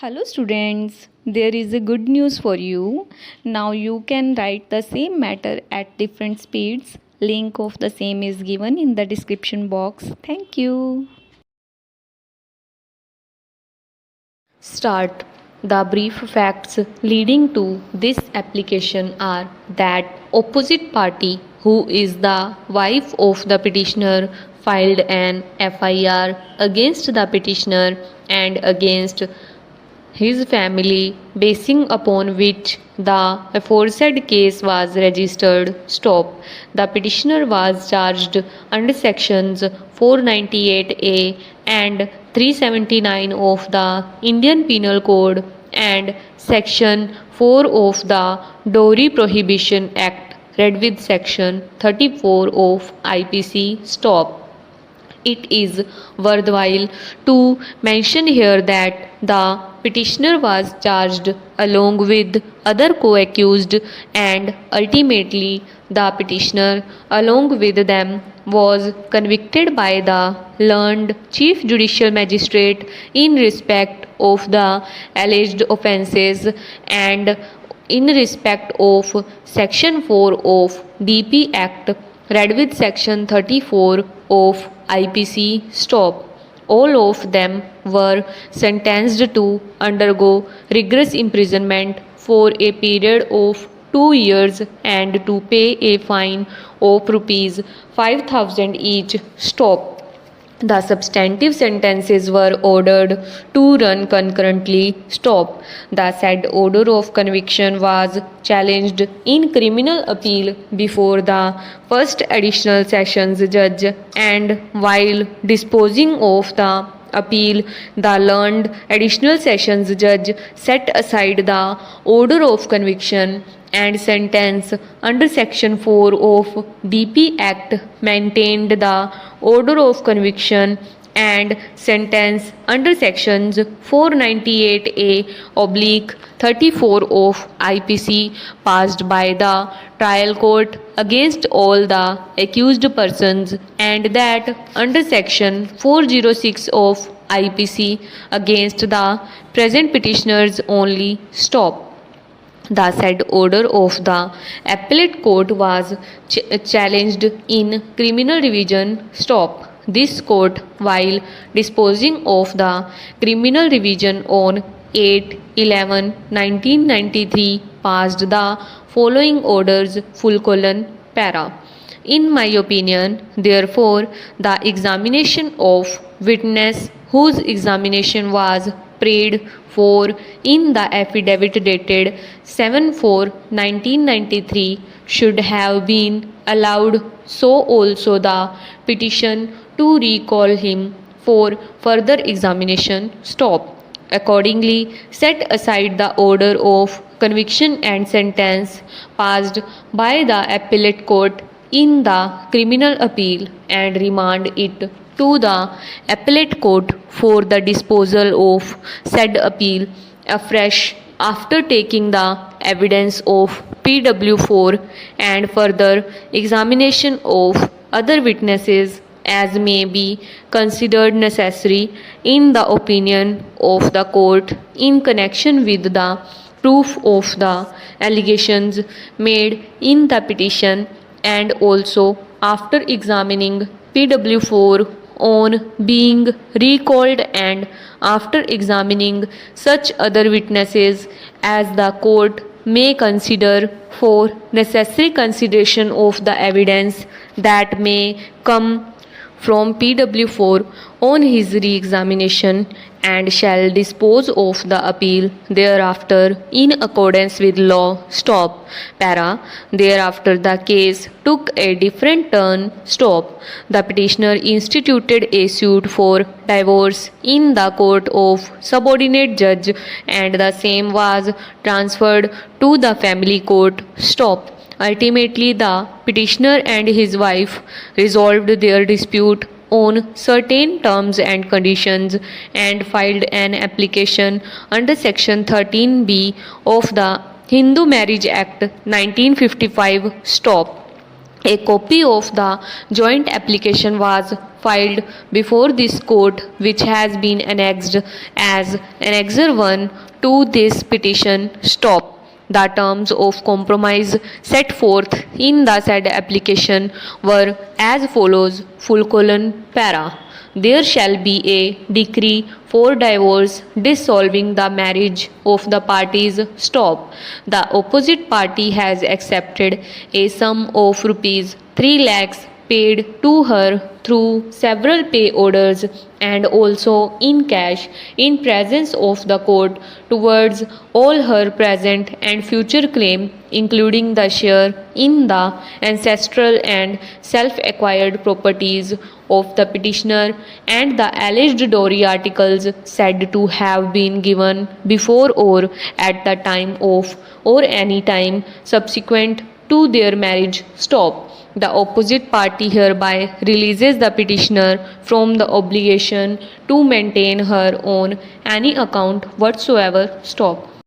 Hello students, there is a good news for you. Now you can write the same matter at different speeds. Link of the same is given in the description box. Thank you. Start. The brief facts leading to this application are that opposite party, who is the wife of the petitioner, filed an FIR against the petitioner and against his family, basing upon which the aforesaid case was registered. Stop. The petitioner was charged under sections 498A and 379 of the Indian Penal Code and section 4 of the Dowry Prohibition Act, read with section 34 of IPC. Stop. It is worthwhile to mention here that the petitioner was charged along with other co-accused, and ultimately the petitioner along with them was convicted by the learned Chief Judicial Magistrate in respect of the alleged offences and in respect of section 4 of DP Act, read with section 34 of IPC. Stop. All of them were sentenced to undergo rigorous imprisonment for a period of 2 years and to pay a fine of rupees 5,000 each. Stop. The substantive sentences were ordered to run concurrently. Stop. The said order of conviction was challenged in criminal appeal before the first additional sessions judge, and while disposing of the appeal, the learned additional sessions judge set aside the order of conviction and sentence under section 4 of DP Act, maintained the order of conviction and sentence under sections 498A oblique 34 of IPC passed by the trial court against all the accused persons, and that under section 406 of IPC against the present petitioners only. Stop. The said order of the appellate court was challenged in criminal revision. Stop. This court, while disposing of the criminal revision on 8/11/1993, passed the following orders: para. In my opinion, therefore, the examination of witness whose examination was prayed for in the affidavit dated 7/4/1993 should have been allowed, so also the petition to recall him for further examination. Stop. Accordingly, set aside the order of conviction and sentence passed by the appellate court in the criminal appeal and remand it to the appellate court for the disposal of said appeal afresh after taking the evidence of PW4 and further examination of other witnesses as may be considered necessary in the opinion of the court in connection with the proof of the allegations made in the petition, and also after examining PW4 on being recalled and after examining such other witnesses as the court may consider for necessary consideration of the evidence that may come from PW4 on his re-examination, and shall dispose of the appeal thereafter in accordance with law. Stop. Para. Thereafter the case took a different turn. Stop. The petitioner instituted a suit for divorce in the court of subordinate judge, and the same was transferred to the family court. Stop. Ultimately, the petitioner and his wife resolved their dispute on certain terms and conditions and filed an application under section 13B of the Hindu Marriage Act 1955. Stop. A copy of the joint application was filed before this court, which has been annexed as Annexure 1 to this petition. Stop. The terms of compromise set forth in the said application were as follows: para. There shall be a decree for divorce dissolving the marriage of the parties. Stop. The opposite party has accepted a sum of rupees 3 lakhs paid to her through several pay orders and also in cash in presence of the court towards all her present and future claim, including the share in the ancestral and self-acquired properties of the petitioner and the alleged dowry articles said to have been given before or at the time of or any time subsequent to their marriage. Stop. The opposite party hereby releases the petitioner from the obligation to maintain her on any account whatsoever. Stop.